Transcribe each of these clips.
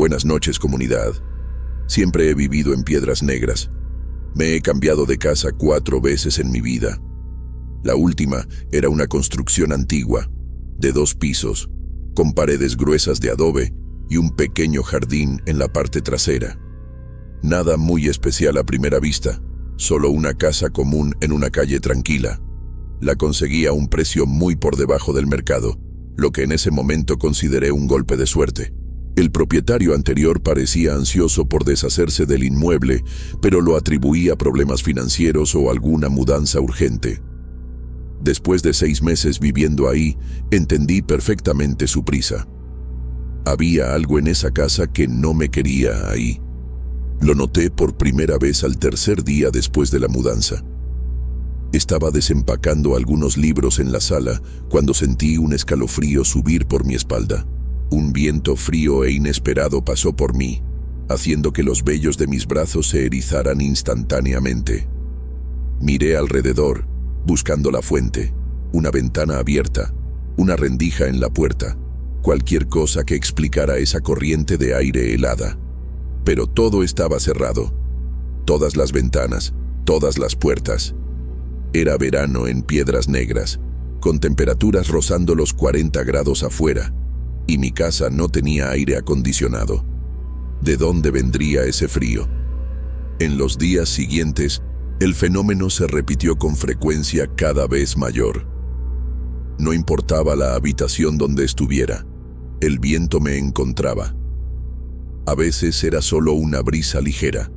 Buenas noches, comunidad. Siempre he vivido en Piedras Negras. Me he cambiado de casa 4 veces en mi vida. La última era una construcción antigua, de 2 pisos, con paredes gruesas de adobe y un pequeño jardín en la parte trasera. Nada muy especial a primera vista, solo una casa común en una calle tranquila. La conseguí a un precio muy por debajo del mercado, lo que en ese momento consideré un golpe de suerte. El propietario anterior parecía ansioso por deshacerse del inmueble, pero lo atribuía a problemas financieros o alguna mudanza urgente. Después de 6 meses viviendo ahí, entendí perfectamente su prisa. Había algo en esa casa que no me quería ahí. Lo noté por primera vez al tercer día después de la mudanza. Estaba desempacando algunos libros en la sala cuando sentí un escalofrío subir por mi espalda. Un viento frío e inesperado pasó por mí, haciendo que los vellos de mis brazos se erizaran instantáneamente. Miré alrededor, buscando la fuente, una ventana abierta, una rendija en la puerta, cualquier cosa que explicara esa corriente de aire helada. Pero todo estaba cerrado. Todas las ventanas, todas las puertas. Era verano en Piedras Negras, con temperaturas rozando los 40 grados afuera, y mi casa no tenía aire acondicionado. ¿De dónde vendría ese frío? En los días siguientes, el fenómeno se repitió con frecuencia cada vez mayor. No importaba la habitación donde estuviera, el viento me encontraba. A veces era solo una brisa ligera,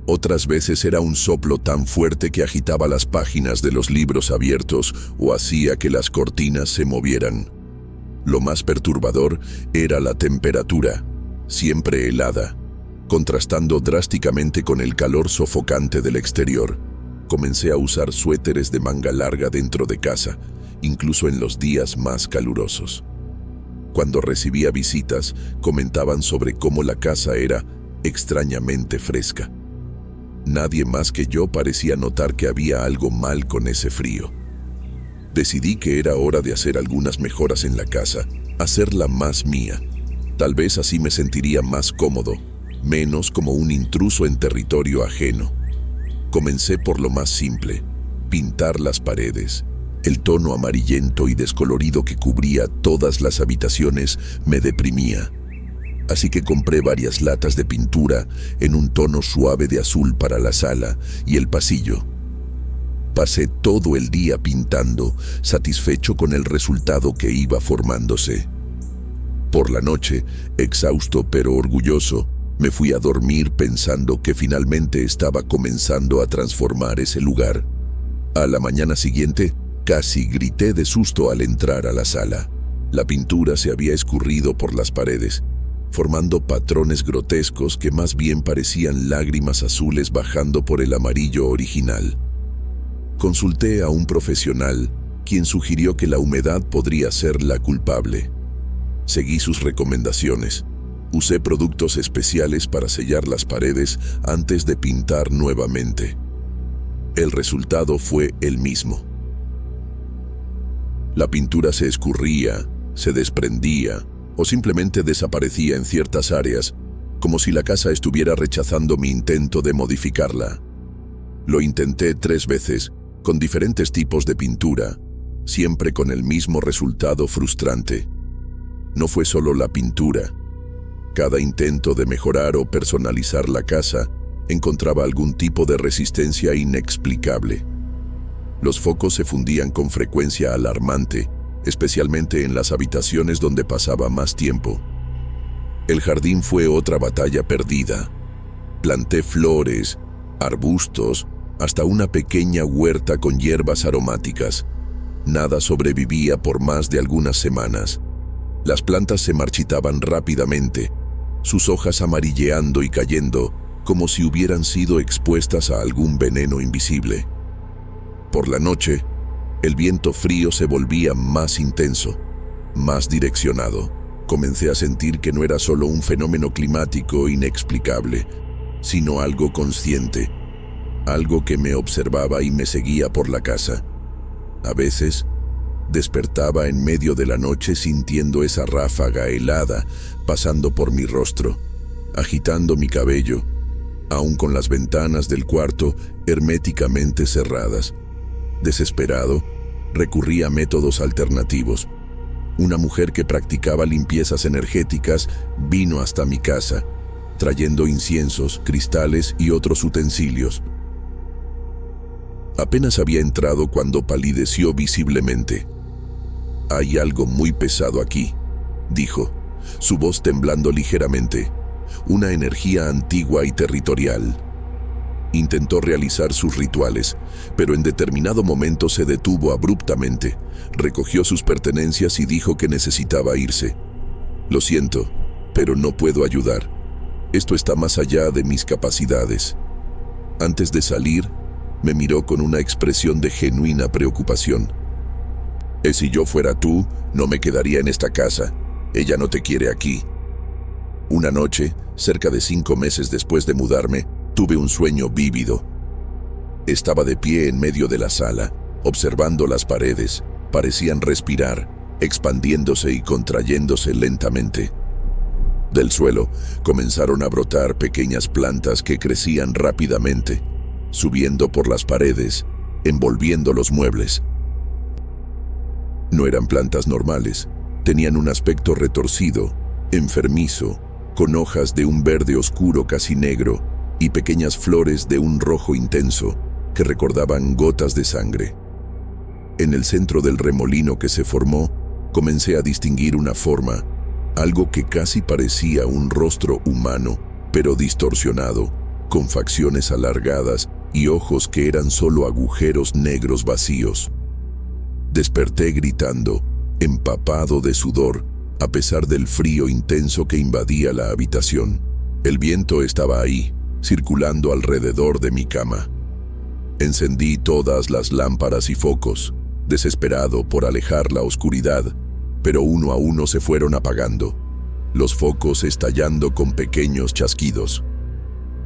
otras veces era un soplo tan fuerte que agitaba las páginas de los libros abiertos o hacía que las cortinas se movieran. Lo más perturbador era la temperatura, siempre helada, contrastando drásticamente con el calor sofocante del exterior. Comencé a usar suéteres de manga larga dentro de casa, incluso en los días más calurosos. Cuando recibía visitas, comentaban sobre cómo la casa era extrañamente fresca. Nadie más que yo parecía notar que había algo mal con ese frío. Decidí que era hora de hacer algunas mejoras en la casa, hacerla más mía. Tal vez así me sentiría más cómodo, menos como un intruso en territorio ajeno. Comencé por lo más simple, pintar las paredes. El tono amarillento y descolorido que cubría todas las habitaciones me deprimía. Así que compré varias latas de pintura en un tono suave de azul para la sala y el pasillo. Pasé todo el día pintando, satisfecho con el resultado que iba formándose. Por la noche, exhausto pero orgulloso, me fui a dormir pensando que finalmente estaba comenzando a transformar ese lugar. A la mañana siguiente, casi grité de susto al entrar a la sala. La pintura se había escurrido por las paredes, formando patrones grotescos que más bien parecían lágrimas azules bajando por el amarillo original. Consulté a un profesional, quien sugirió que la humedad podría ser la culpable. Seguí sus recomendaciones. Usé productos especiales para sellar las paredes antes de pintar nuevamente. El resultado fue el mismo. La pintura se escurría, se desprendía o simplemente desaparecía en ciertas áreas, como si la casa estuviera rechazando mi intento de modificarla. Lo intenté 3 veces, con diferentes tipos de pintura, siempre con el mismo resultado frustrante. No fue solo la pintura. Cada intento de mejorar o personalizar la casa encontraba algún tipo de resistencia inexplicable. Los focos se fundían con frecuencia alarmante, especialmente en las habitaciones donde pasaba más tiempo. El jardín fue otra batalla perdida. Planté flores, arbustos, hasta una pequeña huerta con hierbas aromáticas. Nada sobrevivía por más de algunas semanas. Las plantas se marchitaban rápidamente, sus hojas amarilleando y cayendo, como si hubieran sido expuestas a algún veneno invisible. Por la noche, el viento frío se volvía más intenso, más direccionado. Comencé a sentir que no era solo un fenómeno climático inexplicable, sino algo consciente, algo que me observaba y me seguía por la casa. A veces, despertaba en medio de la noche sintiendo esa ráfaga helada pasando por mi rostro. agitando mi cabello, aún con las ventanas del cuarto herméticamente cerradas. Desesperado, recurrí a métodos alternativos. Una mujer que practicaba limpiezas energéticas vino hasta mi casa, trayendo inciensos, cristales y otros utensilios. Apenas había entrado cuando palideció visiblemente. «Hay algo muy pesado aquí», dijo, su voz temblando ligeramente. «Una energía antigua y territorial». Intentó realizar sus rituales, pero en determinado momento se detuvo abruptamente, recogió sus pertenencias y dijo que necesitaba irse. «Lo siento, pero no puedo ayudar. Esto está más allá de mis capacidades». Antes de salir, me miró con una expresión de genuina preocupación. «Si yo fuera tú, no me quedaría en esta casa. Ella no te quiere aquí». Una noche, cerca de 5 meses después de mudarme, tuve un sueño vívido. Estaba de pie en medio de la sala, observando las paredes. Parecían respirar, expandiéndose y contrayéndose lentamente. Del suelo comenzaron a brotar pequeñas plantas que crecían rápidamente, subiendo por las paredes, envolviendo los muebles. No eran plantas normales, tenían un aspecto retorcido, enfermizo, con hojas de un verde oscuro casi negro y pequeñas flores de un rojo intenso que recordaban gotas de sangre. En el centro del remolino que se formó, comencé a distinguir una forma, algo que casi parecía un rostro humano, pero distorsionado, con facciones alargadas y ojos que eran solo agujeros negros vacíos. Desperté gritando, empapado de sudor, a pesar del frío intenso que invadía la habitación. El viento estaba ahí, circulando alrededor de mi cama. Encendí todas las lámparas y focos, desesperado por alejar la oscuridad, pero uno a uno se fueron apagando, los focos estallando con pequeños chasquidos.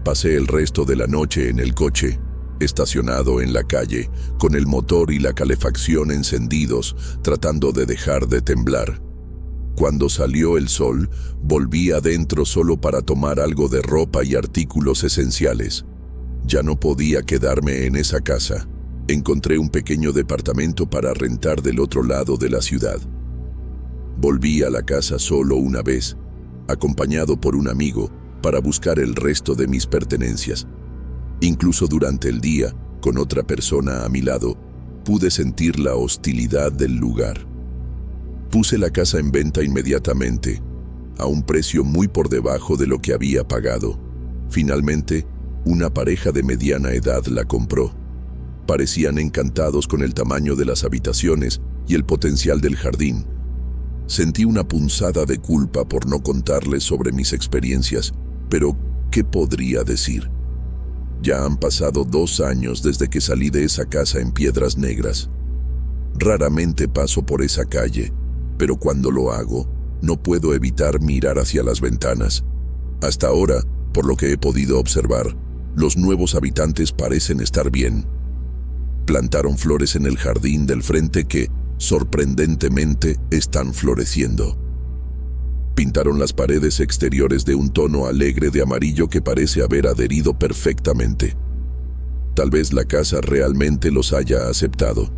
Pasé el resto de la noche en el coche, estacionado en la calle, con el motor y la calefacción encendidos, tratando de dejar de temblar. Cuando salió el sol, volví adentro solo para tomar algo de ropa y artículos esenciales. Ya no podía quedarme en esa casa. Encontré un pequeño departamento para rentar del otro lado de la ciudad. Volví a la casa solo una vez, acompañado por un amigo, para buscar el resto de mis pertenencias. Incluso durante el día, con otra persona a mi lado, pude sentir la hostilidad del lugar. Puse la casa en venta inmediatamente, a un precio muy por debajo de lo que había pagado. Finalmente, una pareja de mediana edad la compró. Parecían encantados con el tamaño de las habitaciones y el potencial del jardín. Sentí una punzada de culpa por no contarles sobre mis experiencias, pero ¿qué podría decir? Ya han pasado 2 años desde que salí de esa casa en Piedras Negras. Raramente paso por esa calle, pero cuando lo hago, no puedo evitar mirar hacia las ventanas. Hasta ahora, por lo que he podido observar, los nuevos habitantes parecen estar bien. Plantaron flores en el jardín del frente que, sorprendentemente, están floreciendo. Pintaron las paredes exteriores de un tono alegre de amarillo que parece haber adherido perfectamente. Tal vez la casa realmente los haya aceptado.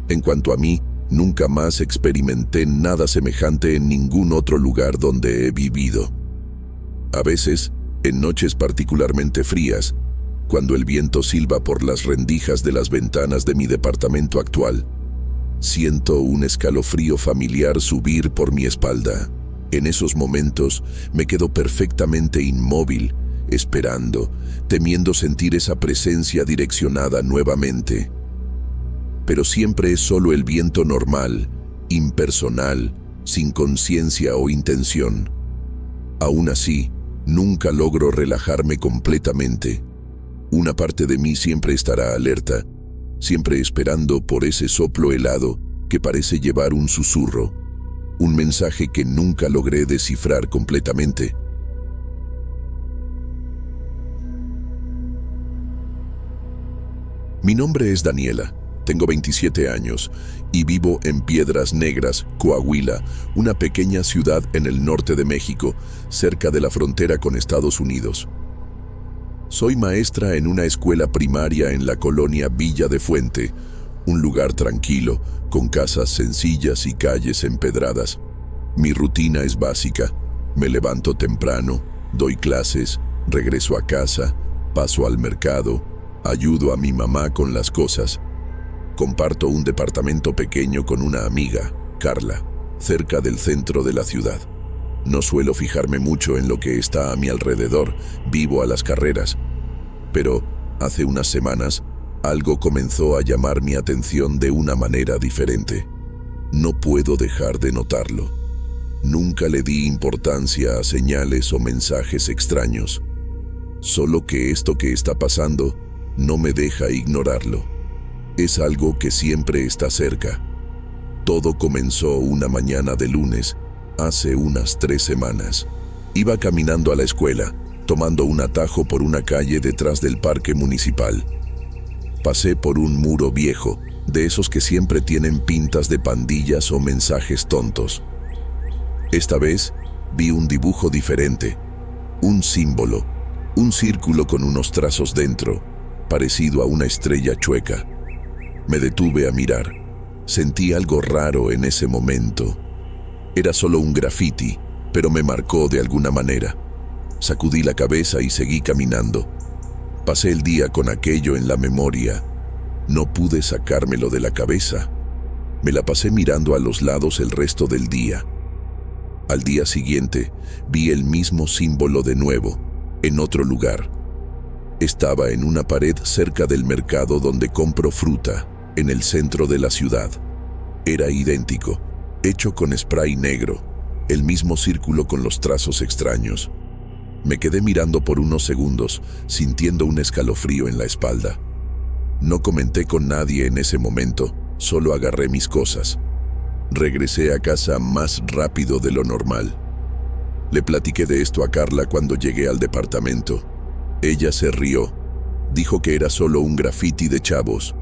En cuanto a mí, nunca más experimenté nada semejante en ningún otro lugar donde he vivido. A veces, en noches particularmente frías, cuando el viento silba por las rendijas de las ventanas de mi departamento actual, siento un escalofrío familiar subir por mi espalda. En esos momentos me quedo perfectamente inmóvil, esperando, temiendo sentir esa presencia direccionada nuevamente. Pero siempre es solo el viento normal, impersonal, sin conciencia o intención. Aún así, nunca logro relajarme completamente. Una parte de mí siempre estará alerta, siempre esperando por ese soplo helado que parece llevar un susurro, un mensaje que nunca logré descifrar completamente. Mi nombre es Daniela. Tengo 27 años y vivo en Piedras Negras, Coahuila, una pequeña ciudad en el norte de México, cerca de la frontera con Estados Unidos. Soy maestra en una escuela primaria en la colonia Villa de Fuente, un lugar tranquilo, con casas sencillas y calles empedradas. Mi rutina es básica. Me levanto temprano, doy clases, regreso a casa, paso al mercado, ayudo a mi mamá con las cosas. Comparto un departamento pequeño con una amiga, Carla, cerca del centro de la ciudad. No suelo fijarme mucho en lo que está a mi alrededor, vivo a las carreras. Pero hace unas semanas, algo comenzó a llamar mi atención de una manera diferente. No puedo dejar de notarlo. Nunca le di importancia a señales o mensajes extraños. Solo que esto que está pasando no me deja ignorarlo. Es algo que siempre está cerca. Todo comenzó una mañana de lunes, hace unas 3 semanas. Iba caminando a la escuela, tomando un atajo por una calle detrás del parque municipal. Pasé por un muro viejo, de esos que siempre tienen pintas de pandillas o mensajes tontos. Esta vez vi un dibujo diferente, un símbolo, un círculo con unos trazos dentro, parecido a una estrella chueca. Me detuve a mirar. Sentí algo raro en ese momento. Era solo un grafiti, pero me marcó de alguna manera. Sacudí la cabeza y seguí caminando. Pasé el día con aquello en la memoria. No pude sacármelo de la cabeza. Me la pasé mirando a los lados el resto del día. Al día siguiente, vi el mismo símbolo de nuevo, en otro lugar. Estaba en una pared cerca del mercado donde compro fruta, en el centro de la ciudad. Era idéntico, hecho con spray negro, el mismo círculo con los trazos extraños. Me quedé mirando por unos segundos, sintiendo un escalofrío en la espalda. No comenté con nadie en ese momento, solo agarré mis cosas. Regresé a casa más rápido de lo normal. Le platiqué de esto a Carla cuando llegué al departamento. Ella se rió. Dijo que era solo un grafiti de chavos.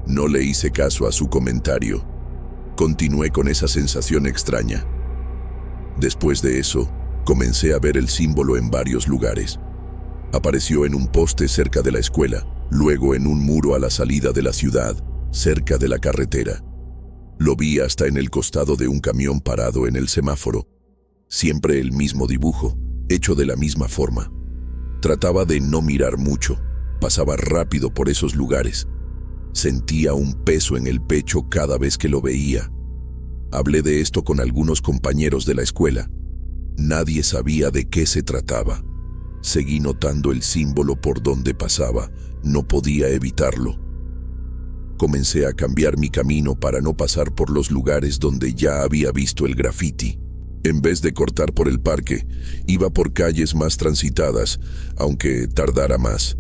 No le hice caso a su comentario. Continué con esa sensación extraña. Después de eso, comencé a ver el símbolo en varios lugares. Apareció en un poste cerca de la escuela, luego en un muro a la salida de la ciudad, cerca de la carretera. Lo vi hasta en el costado de un camión parado en el semáforo. Siempre el mismo dibujo, hecho de la misma forma. Trataba de no mirar mucho, pasaba rápido por esos lugares. Sentía un peso en el pecho cada vez que lo veía. Hablé de esto con algunos compañeros de la escuela. Nadie sabía de qué se trataba. Seguí notando el símbolo por donde pasaba, no podía evitarlo. Comencé a cambiar mi camino para no pasar por los lugares donde ya había visto el grafiti. En vez de cortar por el parque, iba por calles más transitadas, aunque tardara más.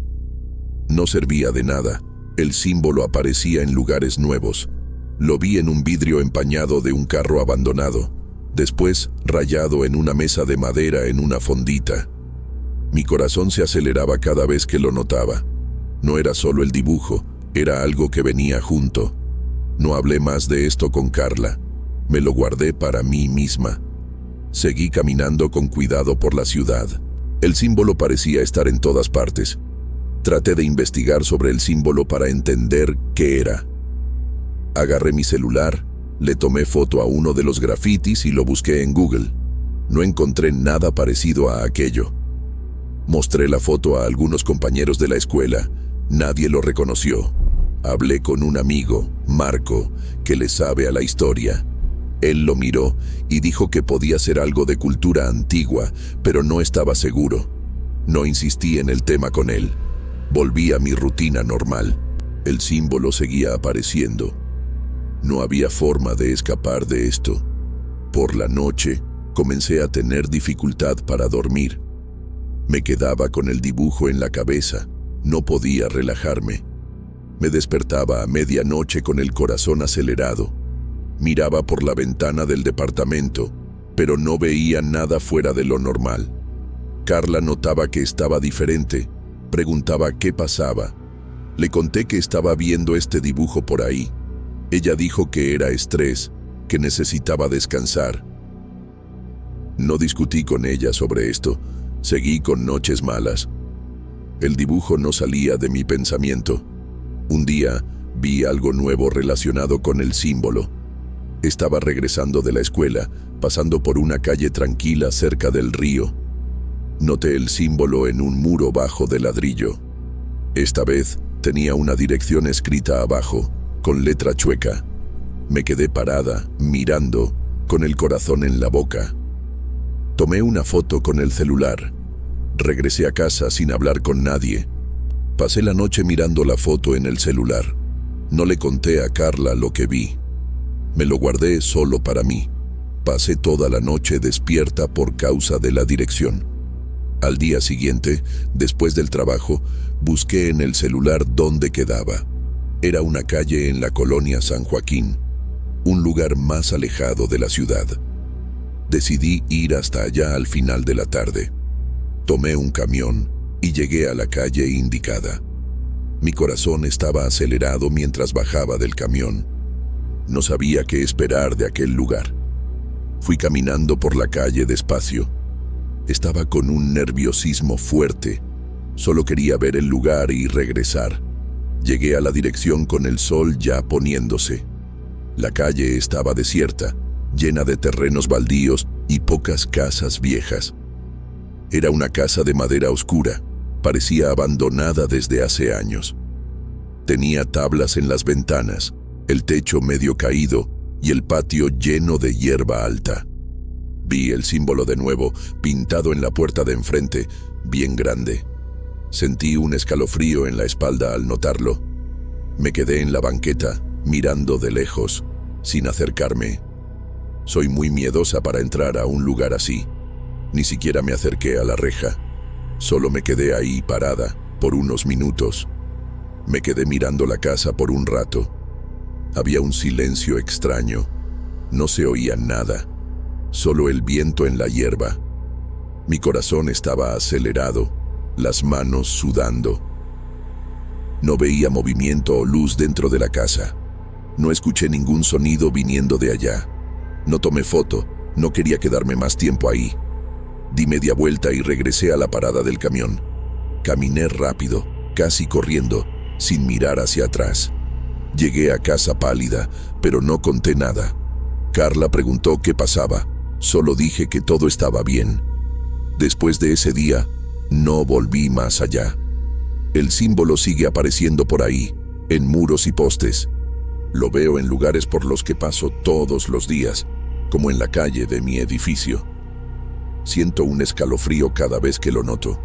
No servía de nada. El símbolo aparecía en lugares nuevos. Lo vi en un vidrio empañado de un carro abandonado, después rayado en una mesa de madera en una fondita. Mi corazón se aceleraba cada vez que lo notaba. No era solo el dibujo, era algo que venía junto. No hablé más de esto con Carla. Me lo guardé para mí misma. Seguí caminando con cuidado por la ciudad. El símbolo parecía estar en todas partes. Traté de investigar sobre el símbolo para entender qué era. Agarré mi celular, le tomé foto a uno de los grafitis y lo busqué en Google. No encontré nada parecido a aquello. Mostré la foto a algunos compañeros de la escuela. Nadie lo reconoció. Hablé con un amigo, Marco, que le sabe a la historia. Él lo miró y dijo que podía ser algo de cultura antigua, pero no estaba seguro. No insistí en el tema con él. Volví a mi rutina normal. El símbolo seguía apareciendo. No había forma de escapar de esto. Por la noche, comencé a tener dificultad para dormir. Me quedaba con el dibujo en la cabeza. No podía relajarme. Me despertaba a medianoche con el corazón acelerado. Miraba por la ventana del departamento, pero no veía nada fuera de lo normal. Carla notaba que estaba diferente. Preguntaba qué pasaba. Le conté que estaba viendo este dibujo por ahí. Ella dijo que era estrés, que necesitaba descansar. No discutí con ella sobre esto, seguí con noches malas. El dibujo no salía de mi pensamiento. Un día vi algo nuevo relacionado con el símbolo. Estaba regresando de la escuela, pasando por una calle tranquila cerca del río. Noté el símbolo en un muro bajo de ladrillo. Esta vez tenía una dirección escrita abajo, con letra chueca. Me quedé parada, mirando, con el corazón en la boca. Tomé una foto con el celular. Regresé a casa sin hablar con nadie. Pasé la noche mirando la foto en el celular. No le conté a Carla lo que vi. Me lo guardé solo para mí. Pasé toda la noche despierta por causa de la dirección. Al día siguiente, después del trabajo, busqué en el celular dónde quedaba. Era una calle en la colonia San Joaquín, un lugar más alejado de la ciudad. Decidí ir hasta allá al final de la tarde. Tomé un camión y llegué a la calle indicada. Mi corazón estaba acelerado mientras bajaba del camión. No sabía qué esperar de aquel lugar. Fui caminando por la calle despacio. Estaba con un nerviosismo fuerte. Solo quería ver el lugar y regresar. Llegué a la dirección con el sol ya poniéndose. La calle estaba desierta, llena de terrenos baldíos y pocas casas viejas. Era una casa de madera oscura, parecía abandonada desde hace años. Tenía tablas en las ventanas, el techo medio caído y el patio lleno de hierba alta. Vi el símbolo de nuevo, pintado en la puerta de enfrente, bien grande. Sentí un escalofrío en la espalda al notarlo. Me quedé en la banqueta, mirando de lejos, sin acercarme. Soy muy miedosa para entrar a un lugar así. Ni siquiera me acerqué a la reja. Solo me quedé ahí parada, por unos minutos. Me quedé mirando la casa por un rato. Había un silencio extraño. No se oía nada. Solo el viento en la hierba. Mi corazón estaba acelerado, las manos sudando. No veía movimiento o luz dentro de la casa. No escuché ningún sonido viniendo de allá. No tomé foto, no quería quedarme más tiempo ahí. Di media vuelta y regresé a la parada del camión. Caminé rápido, casi corriendo, sin mirar hacia atrás. Llegué a casa pálida, pero no conté nada. Carla preguntó qué pasaba. Solo dije que todo estaba bien. Después de ese día, no volví más allá. El símbolo sigue apareciendo por ahí, en muros y postes. Lo veo en lugares por los que paso todos los días, como en la calle de mi edificio. Siento un escalofrío cada vez que lo noto.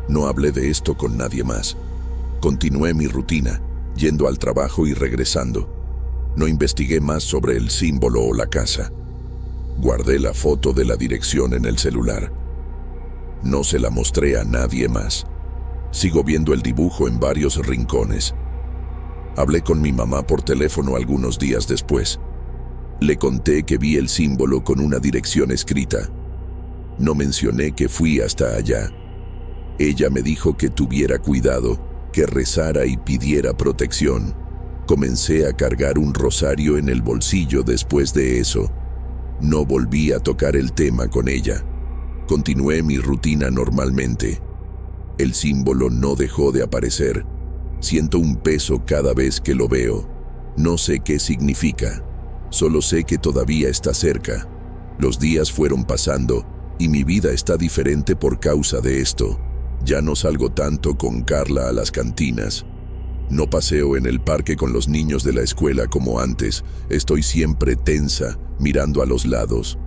No hablé de esto con nadie más. Continué mi rutina, yendo al trabajo y regresando. No investigué más sobre el símbolo o la casa. Guardé la foto de la dirección en el celular. No se la mostré a nadie más. Sigo viendo el dibujo en varios rincones. Hablé con mi mamá por teléfono algunos días después. Le conté que vi el símbolo con una dirección escrita. No mencioné que fui hasta allá. Ella me dijo que tuviera cuidado, que rezara y pidiera protección. Comencé a cargar un rosario en el bolsillo después de eso. No volví a tocar el tema con ella. Continué mi rutina normalmente. El símbolo no dejó de aparecer. Siento un peso cada vez que lo veo. No sé qué significa. Solo sé que todavía está cerca. Los días fueron pasando y mi vida está diferente por causa de esto. Ya no salgo tanto con Carla a las cantinas. No paseo en el parque con los niños de la escuela como antes. Estoy siempre tensa, mirando a los lados.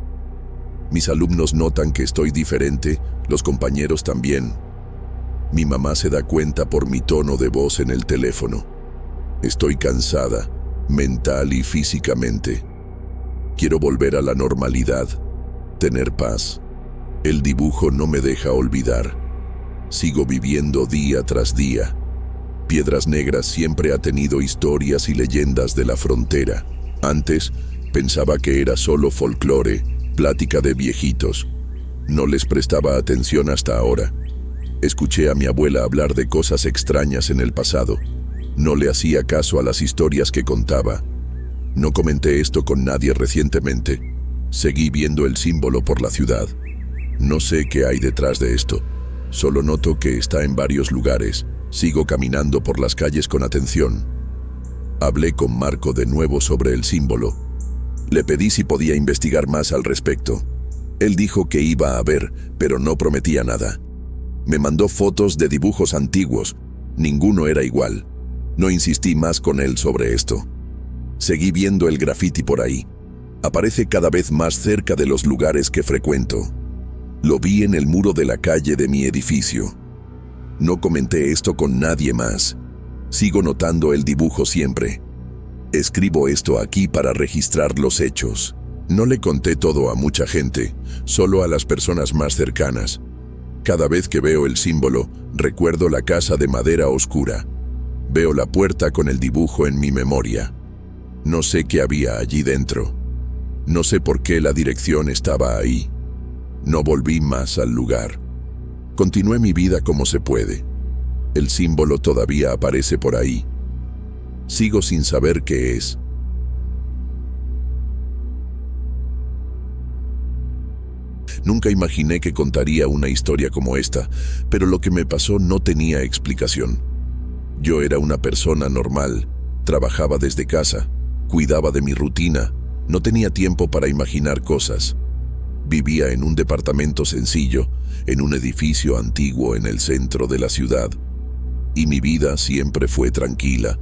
Mis alumnos notan que estoy diferente, los compañeros también. Mi mamá se da cuenta por mi tono de voz en el teléfono. Estoy cansada, mental y físicamente. Quiero volver a la normalidad, tener paz. El dibujo no me deja olvidar. Sigo viviendo día tras día. Piedras Negras siempre ha tenido historias y leyendas de la frontera. Antes, pensaba que era solo folclore, plática de viejitos. No les prestaba atención hasta ahora. Escuché a mi abuela hablar de cosas extrañas en el pasado. No le hacía caso a las historias que contaba. No comenté esto con nadie recientemente. Seguí viendo el símbolo por la ciudad. No sé qué hay detrás de esto. Solo noto que está en varios lugares. Sigo caminando por las calles con atención. Hablé con Marco de nuevo sobre el símbolo. Le pedí si podía investigar más al respecto. Él dijo que iba a ver, pero no prometía nada. Me mandó fotos de dibujos antiguos. Ninguno era igual. No insistí más con él sobre esto. Seguí viendo el graffiti por ahí. Aparece cada vez más cerca de los lugares que frecuento. Lo vi en el muro de la calle de mi edificio. No comenté esto con nadie más. Sigo notando el dibujo siempre. Escribo esto aquí para registrar los hechos. No le conté todo a mucha gente, solo a las personas más cercanas. Cada vez que veo el símbolo, recuerdo la casa de madera oscura. Veo la puerta con el dibujo en mi memoria. No sé qué había allí dentro. No sé por qué la dirección estaba ahí. No volví más al lugar. Continué mi vida como se puede. El símbolo todavía aparece por ahí. Sigo sin saber qué es. Nunca imaginé que contaría una historia como esta, pero lo que me pasó no tenía explicación. Yo era una persona normal, trabajaba desde casa, cuidaba de mi rutina, no tenía tiempo para imaginar cosas. Vivía en un departamento sencillo, en un edificio antiguo en el centro de la ciudad, y mi vida siempre fue tranquila.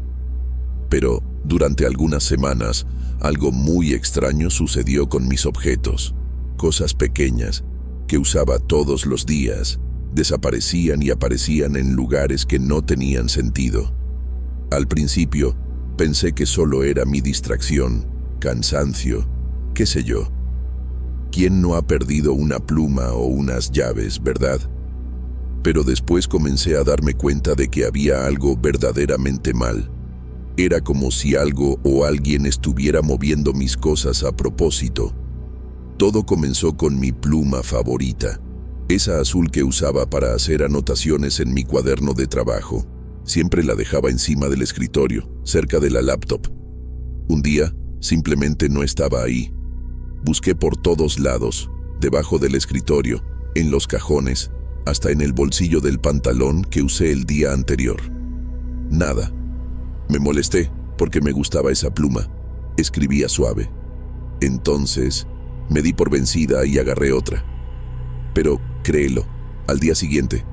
Pero durante algunas semanas, algo muy extraño sucedió con mis objetos. Cosas pequeñas que usaba todos los días desaparecían y aparecían en lugares que no tenían sentido. Al principio, pensé que solo era mi distracción, cansancio, qué sé yo. ¿Quién no ha perdido una pluma o unas llaves, verdad? Pero después comencé a darme cuenta de que había algo verdaderamente mal. Era como si algo o alguien estuviera moviendo mis cosas a propósito. Todo comenzó con mi pluma favorita, esa azul que usaba para hacer anotaciones en mi cuaderno de trabajo. Siempre la dejaba encima del escritorio, cerca de la laptop. Un día, simplemente no estaba ahí. Busqué por todos lados, debajo del escritorio, en los cajones, hasta en el bolsillo del pantalón que usé el día anterior. Nada. Me molesté porque me gustaba esa pluma. Escribía suave. Entonces, me di por vencida y agarré otra. Pero, créelo, al día siguiente,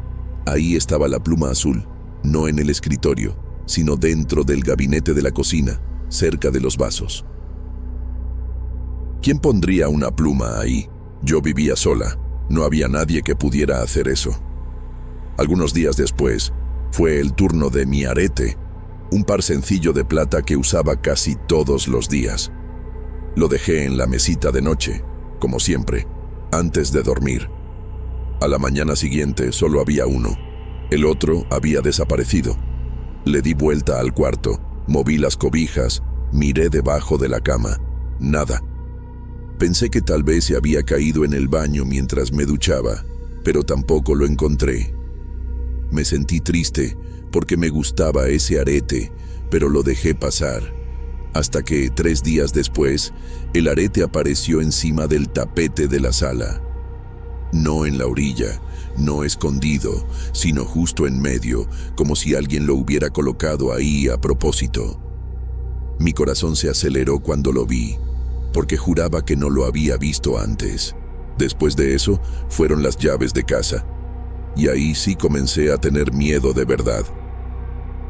ahí estaba la pluma azul, no en el escritorio, sino dentro del gabinete de la cocina, cerca de los vasos. ¿Quién pondría una pluma ahí? Yo vivía sola, no había nadie que pudiera hacer eso. Algunos días después, fue el turno de mi arete, un par sencillo de plata que usaba casi todos los días. Lo dejé en la mesita de noche, como siempre, antes de dormir. A la mañana siguiente solo había uno. El otro había desaparecido. Le di vuelta al cuarto, moví las cobijas, miré debajo de la cama. Nada. Pensé que tal vez se había caído en el baño mientras me duchaba, pero tampoco lo encontré. Me sentí triste porque me gustaba ese arete, pero lo dejé pasar. Hasta que, 3 días después, el arete apareció encima del tapete de la sala. No en la orilla, no escondido, sino justo en medio, como si alguien lo hubiera colocado ahí a propósito. Mi corazón se aceleró cuando lo vi, porque juraba que no lo había visto antes. Después de eso, fueron las llaves de casa. Y ahí sí comencé a tener miedo de verdad.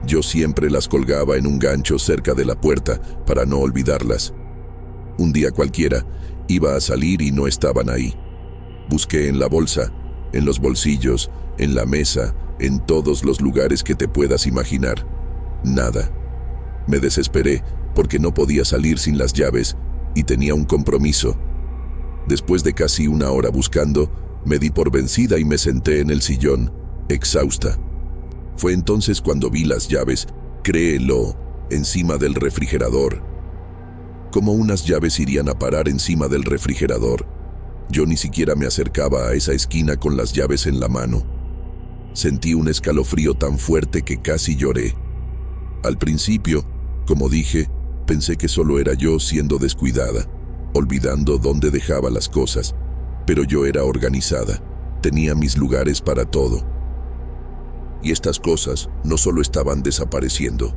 Yo siempre las colgaba en un gancho cerca de la puerta para no olvidarlas. Un día cualquiera, iba a salir y no estaban ahí. Busqué en la bolsa, en los bolsillos, en la mesa, en todos los lugares que te puedas imaginar. Nada. Me desesperé porque no podía salir sin las llaves y tenía un compromiso. Después de casi 1 hora buscando, me di por vencida y me senté en el sillón, exhausta. Fue entonces cuando vi las llaves, créelo, encima del refrigerador. ¿Cómo unas llaves irían a parar encima del refrigerador? Yo ni siquiera me acercaba a esa esquina con las llaves en la mano. Sentí un escalofrío tan fuerte que casi lloré. Al principio, como dije, pensé que solo era yo siendo descuidada, olvidando dónde dejaba las cosas, pero yo era organizada, tenía mis lugares para todo. Y estas cosas no solo estaban desapareciendo,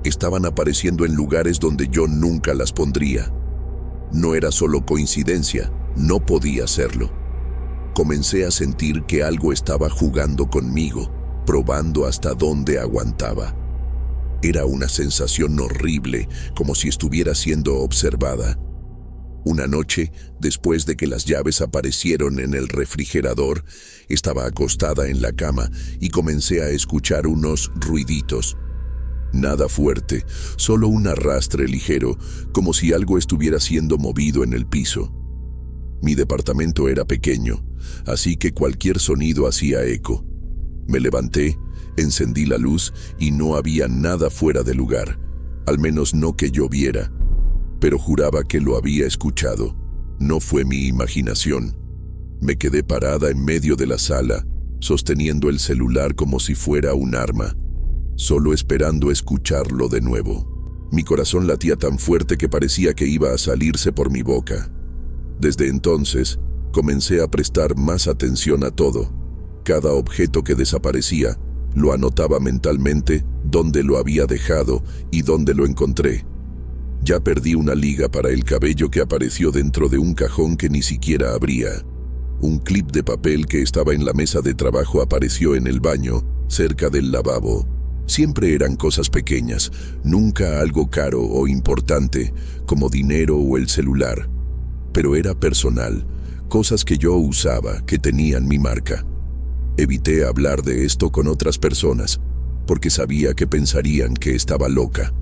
estaban apareciendo en lugares donde yo nunca las pondría. No era solo coincidencia, no podía serlo. Comencé a sentir que algo estaba jugando conmigo, probando hasta dónde aguantaba. Era una sensación horrible, como si estuviera siendo observada. Una noche, después de que las llaves aparecieron en el refrigerador, estaba acostada en la cama y comencé a escuchar unos ruiditos. Nada fuerte, solo un arrastre ligero, como si algo estuviera siendo movido en el piso. Mi departamento era pequeño, así que cualquier sonido hacía eco. Me levanté, encendí la luz y no había nada fuera de lugar, al menos no que yo viera. Pero juraba que lo había escuchado. No fue mi imaginación. Me quedé parada en medio de la sala, sosteniendo el celular como si fuera un arma, solo esperando escucharlo de nuevo. Mi corazón latía tan fuerte que parecía que iba a salirse por mi boca. Desde entonces, comencé a prestar más atención a todo. Cada objeto que desaparecía, lo anotaba mentalmente, dónde lo había dejado y dónde lo encontré. Ya perdí una liga para el cabello que apareció dentro de un cajón que ni siquiera abría. Un clip de papel que estaba en la mesa de trabajo apareció en el baño, cerca del lavabo. Siempre eran cosas pequeñas, nunca algo caro o importante, como dinero o el celular. Pero era personal, cosas que yo usaba, que tenían mi marca. Evité hablar de esto con otras personas, porque sabía que pensarían que estaba loca.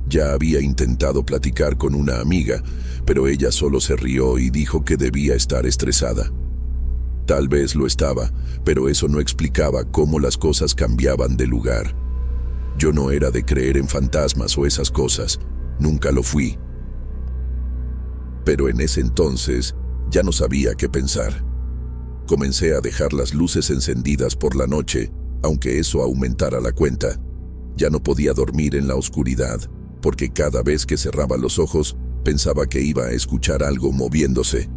Ya había intentado platicar con una amiga, pero ella solo se rió y dijo que debía estar estresada. Tal vez lo estaba, pero eso no explicaba cómo las cosas cambiaban de lugar. Yo no era de creer en fantasmas o esas cosas, nunca lo fui. Pero en ese entonces ya no sabía qué pensar. Comencé a dejar las luces encendidas por la noche, aunque eso aumentara la cuenta. Ya no podía dormir en la oscuridad, porque cada vez que cerraba los ojos, pensaba que iba a escuchar algo moviéndose.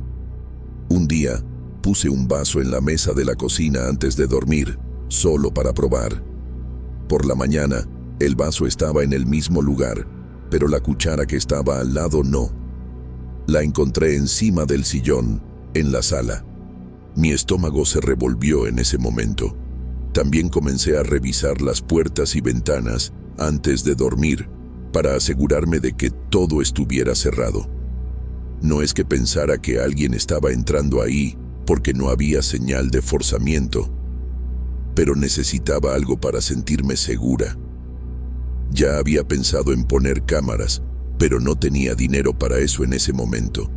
Un día, puse un vaso en la mesa de la cocina antes de dormir, solo para probar. Por la mañana, el vaso estaba en el mismo lugar, pero la cuchara que estaba al lado no. La encontré encima del sillón, en la sala. Mi estómago se revolvió en ese momento. También comencé a revisar las puertas y ventanas antes de dormir, para asegurarme de que todo estuviera cerrado. No es que pensara que alguien estaba entrando ahí, porque no había señal de forzamiento, pero necesitaba algo para sentirme segura. Ya había pensado en poner cámaras, pero no tenía dinero para eso en ese momento.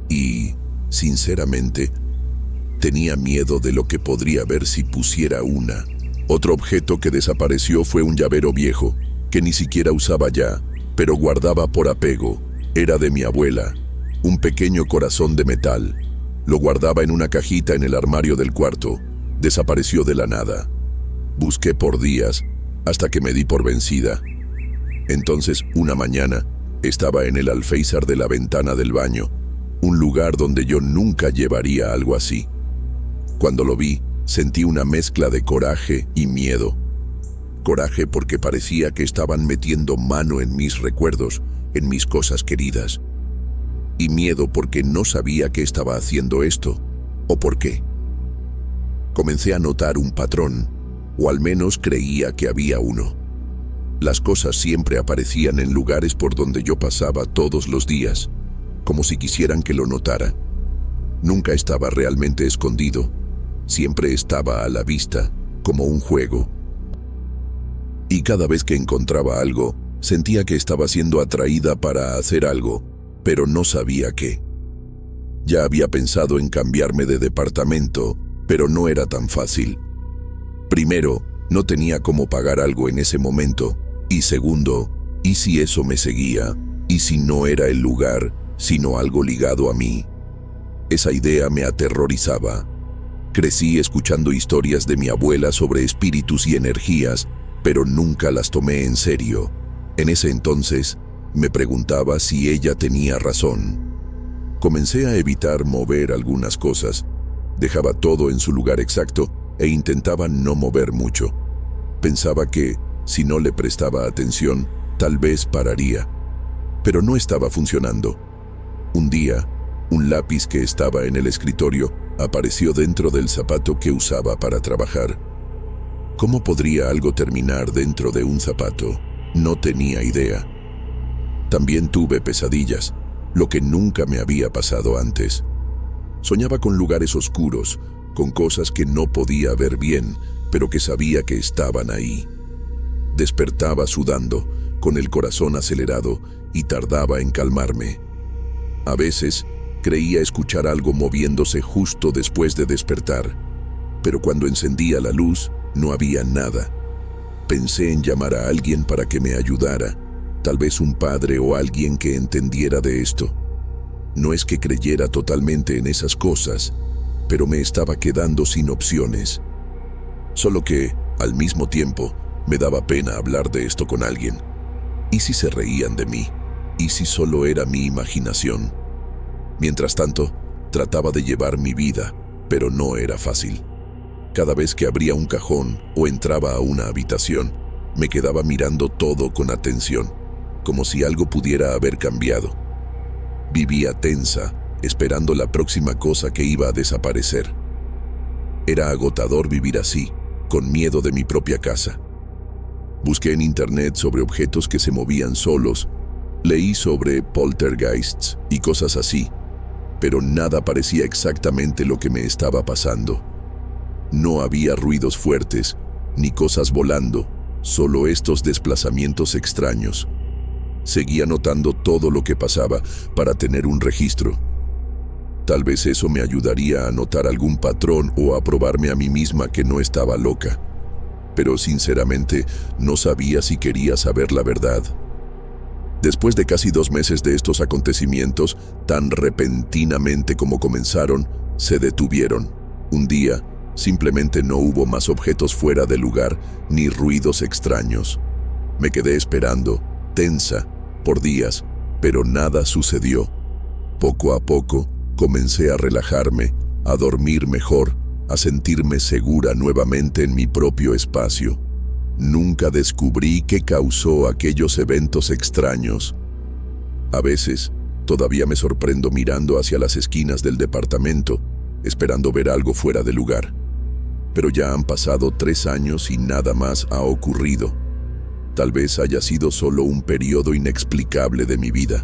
Y, sinceramente, tenía miedo de lo que podría ver si pusiera una. Otro objeto que desapareció fue un llavero viejo, que ni siquiera usaba ya, pero guardaba por apego. Era de mi abuela, un pequeño corazón de metal. Lo guardaba en una cajita en el armario del cuarto. Desapareció de la nada. Busqué por días, hasta que me di por vencida. Entonces, una mañana, estaba en el alféizar de la ventana del baño, un lugar donde yo nunca llevaría algo así. Cuando lo vi, sentí una mezcla de coraje y miedo. Coraje porque parecía que estaban metiendo mano en mis recuerdos, en mis cosas queridas. Y miedo porque no sabía que estaba haciendo esto, o por qué. Comencé a notar un patrón, o al menos creía que había uno. Las cosas siempre aparecían en lugares por donde yo pasaba todos los días, como si quisieran que lo notara. Nunca estaba realmente escondido, siempre estaba a la vista, como un juego. Y cada vez que encontraba algo, sentía que estaba siendo atraída para hacer algo, pero no sabía qué. Ya había pensado en cambiarme de departamento, pero no era tan fácil. Primero, no tenía cómo pagar algo en ese momento, y segundo, ¿y si eso me seguía? ¿Y si no era el lugar, sino algo ligado a mí? Esa idea me aterrorizaba. Crecí escuchando historias de mi abuela sobre espíritus y energías, pero nunca las tomé en serio. En ese entonces, me preguntaba si ella tenía razón. Comencé a evitar mover algunas cosas. Dejaba todo en su lugar exacto e intentaba no mover mucho. Pensaba que, si no le prestaba atención, tal vez pararía. Pero no estaba funcionando. Un día, un lápiz que estaba en el escritorio apareció dentro del zapato que usaba para trabajar. ¿Cómo podría algo terminar dentro de un zapato? No tenía idea. También tuve pesadillas, lo que nunca me había pasado antes. Soñaba con lugares oscuros, con cosas que no podía ver bien, pero que sabía que estaban ahí. Despertaba sudando, con el corazón acelerado, y tardaba en calmarme. A veces, creía escuchar algo moviéndose justo después de despertar, pero cuando encendía la luz, no había nada. Pensé en llamar a alguien para que me ayudara, tal vez un padre o alguien que entendiera de esto. No es que creyera totalmente en esas cosas, pero me estaba quedando sin opciones. Solo que, al mismo tiempo, me daba pena hablar de esto con alguien. ¿Y si se reían de mí? ¿Y si solo era mi imaginación? Mientras tanto, trataba de llevar mi vida, pero no era fácil. Cada vez que abría un cajón o entraba a una habitación, me quedaba mirando todo con atención, como si algo pudiera haber cambiado. Vivía tensa, esperando la próxima cosa que iba a desaparecer. Era agotador vivir así, con miedo de mi propia casa. Busqué en internet sobre objetos que se movían solos, leí sobre poltergeists y cosas así, pero nada parecía exactamente lo que me estaba pasando. No había ruidos fuertes, ni cosas volando, solo estos desplazamientos extraños. Seguía notando todo lo que pasaba para tener un registro. Tal vez eso me ayudaría a notar algún patrón o a probarme a mí misma que no estaba loca. Pero sinceramente, no sabía si quería saber la verdad. Después de casi 2 meses de estos acontecimientos, tan repentinamente como comenzaron, se detuvieron. Un día, simplemente no hubo más objetos fuera de lugar ni ruidos extraños. Me quedé esperando, tensa, por días, pero nada sucedió. Poco a poco, comencé a relajarme, a dormir mejor, a sentirme segura nuevamente en mi propio espacio. Nunca descubrí qué causó aquellos eventos extraños. A veces, todavía me sorprendo mirando hacia las esquinas del departamento, esperando ver algo fuera de lugar. Pero ya han pasado 3 años y nada más ha ocurrido. Tal vez haya sido solo un periodo inexplicable de mi vida,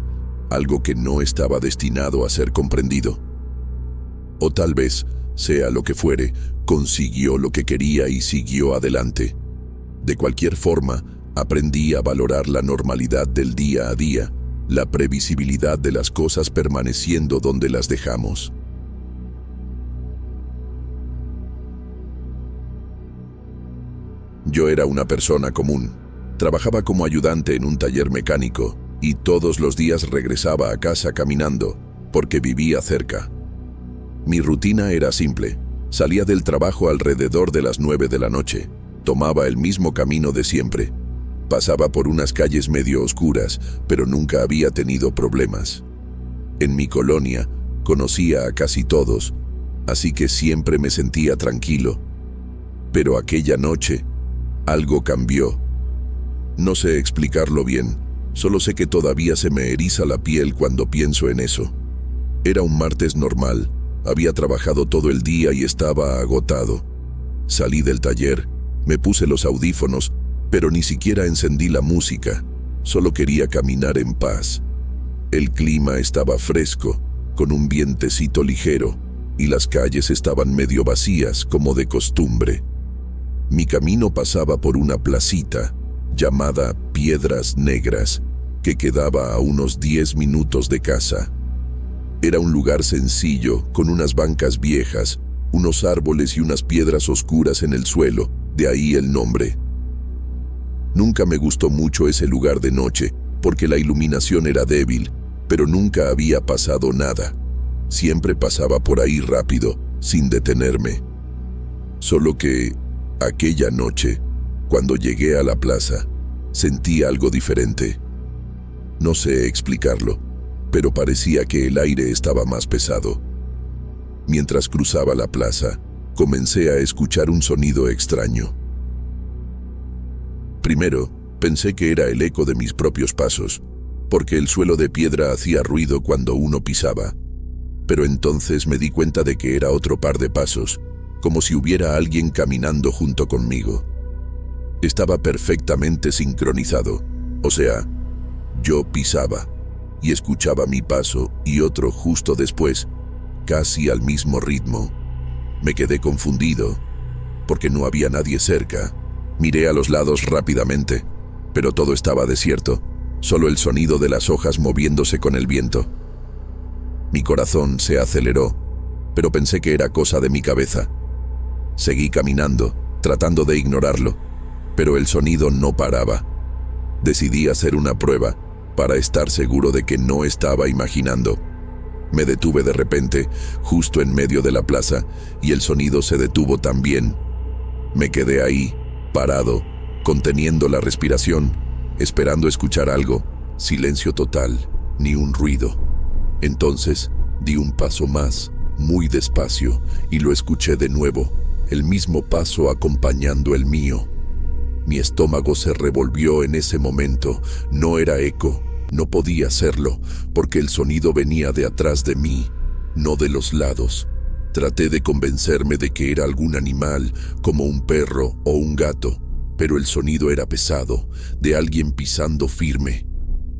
algo que no estaba destinado a ser comprendido. O tal vez, sea lo que fuere, consiguió lo que quería y siguió adelante. De cualquier forma, aprendí a valorar la normalidad del día a día, la previsibilidad de las cosas permaneciendo donde las dejamos. Yo era una persona común. Trabajaba como ayudante en un taller mecánico y todos los días regresaba a casa caminando, porque vivía cerca. Mi rutina era simple. Salía del trabajo alrededor de las 9 de la noche. Tomaba el mismo camino de siempre. Pasaba por unas calles medio oscuras, pero nunca había tenido problemas. En mi colonia, conocía a casi todos, así que siempre me sentía tranquilo. Pero aquella noche, algo cambió. No sé explicarlo bien, solo sé que todavía se me eriza la piel cuando pienso en eso. Era un martes normal, había trabajado todo el día y estaba agotado. Salí del taller, me puse los audífonos, pero ni siquiera encendí la música, solo quería caminar en paz. El clima estaba fresco, con un vientecito ligero, y las calles estaban medio vacías como de costumbre. Mi camino pasaba por una placita, llamada Piedras Negras, que quedaba a unos 10 minutos de casa. Era un lugar sencillo, con unas bancas viejas, unos árboles y unas piedras oscuras en el suelo, de ahí el nombre. Nunca me gustó mucho ese lugar de noche, porque la iluminación era débil, pero nunca había pasado nada. Siempre pasaba por ahí rápido, sin detenerme. Solo que, aquella noche, Cuando llegué a la plaza, sentí algo diferente. No sé explicarlo, pero parecía que el aire estaba más pesado. Mientras cruzaba la plaza, comencé a escuchar un sonido extraño. Primero, pensé que era el eco de mis propios pasos, porque el suelo de piedra hacía ruido cuando uno pisaba. Pero entonces me di cuenta de que era otro par de pasos, como si hubiera alguien caminando junto conmigo. Estaba perfectamente sincronizado, o sea, yo pisaba y escuchaba mi paso y otro justo después, casi al mismo ritmo. Me quedé confundido, porque no había nadie cerca. Miré a los lados rápidamente, pero todo estaba desierto, solo el sonido de las hojas moviéndose con el viento. Mi corazón se aceleró, pero pensé que era cosa de mi cabeza. Seguí caminando, tratando de ignorarlo, pero el sonido no paraba. Decidí hacer una prueba, para estar seguro de que no estaba imaginando. Me detuve de repente, justo en medio de la plaza, y el sonido se detuvo también. Me quedé ahí, parado, conteniendo la respiración, esperando escuchar algo. Silencio total, ni un ruido. Entonces, di un paso más, muy despacio, y lo escuché de nuevo, el mismo paso acompañando el mío. Mi estómago se revolvió en ese momento. No era eco, no podía serlo, porque el sonido venía de atrás de mí, no de los lados. Traté de convencerme de que era algún animal, como un perro o un gato, pero el sonido era pesado, de alguien pisando firme.